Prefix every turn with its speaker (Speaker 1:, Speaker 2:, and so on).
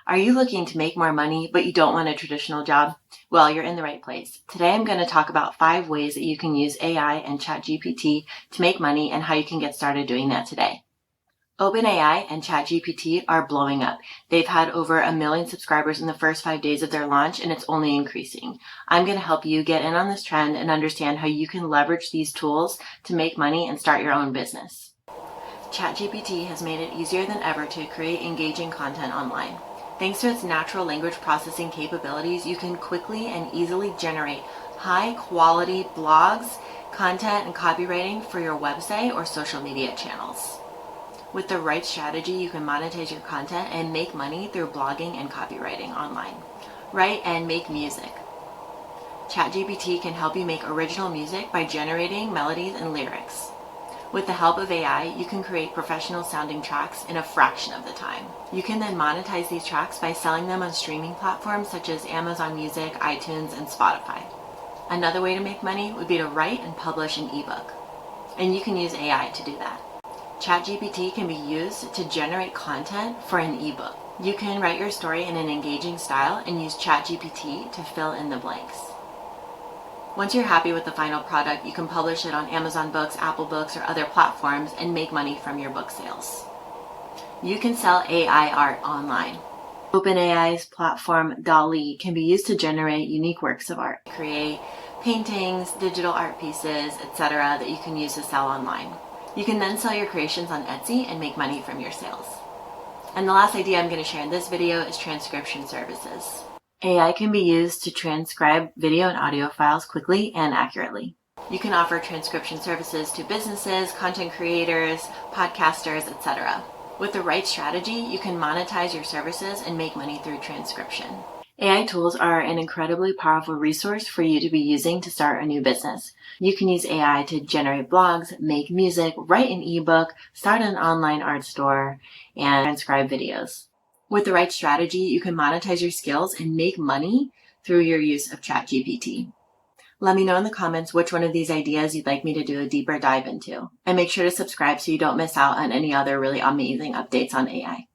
Speaker 1: Are you looking to make more money, but you don't want a traditional job? Well, you're in the right place. Today, I'm going to talk about 5 ways that you can use AI and ChatGPT to make money and how you can get started doing that today. OpenAI and ChatGPT are blowing up. They've had over 1 million subscribers in the first 5 days of their launch, and it's only increasing. I'm going to help you get in on this trend and understand how you can leverage these tools to make money and start your own business. ChatGPT has made it easier than ever to create engaging content online. Thanks to its natural language processing capabilities, you can quickly and easily generate high-quality blogs, content, and copywriting for your website or social media channels. With the right strategy, you can monetize your content and make money through blogging and copywriting online. Write and make music. ChatGPT can help you make original music by generating melodies and lyrics. With the help of AI, you can create professional sounding tracks in a fraction of the time. You can then monetize these tracks by selling them on streaming platforms such as Amazon Music, iTunes, and Spotify. Another way to make money would be to write and publish an ebook. And you can use AI to do that. ChatGPT can be used to generate content for an ebook. You can write your story in an engaging style and use ChatGPT to fill in the blanks. Once you're happy with the final product, you can publish it on Amazon Books, Apple Books, or other platforms and make money from your book sales. You can sell AI art online. OpenAI's platform DALL-E can be used to generate unique works of art, create paintings, digital art pieces, etc. that you can use to sell online. You can then sell your creations on Etsy and make money from your sales. And the last idea I'm going to share in this video is transcription services. AI can be used to transcribe video and audio files quickly and accurately. You can offer transcription services to businesses, content creators, podcasters, etc. With the right strategy, you can monetize your services and make money through transcription. AI tools are an incredibly powerful resource for you to be using to start a new business. You can use AI to generate blogs, make music, write an ebook, start an online art store, and transcribe videos. With the right strategy, you can monetize your skills and make money through your use of ChatGPT. Let me know in the comments which one of these ideas you'd like me to do a deeper dive into. And make sure to subscribe so you don't miss out on any other really amazing updates on AI.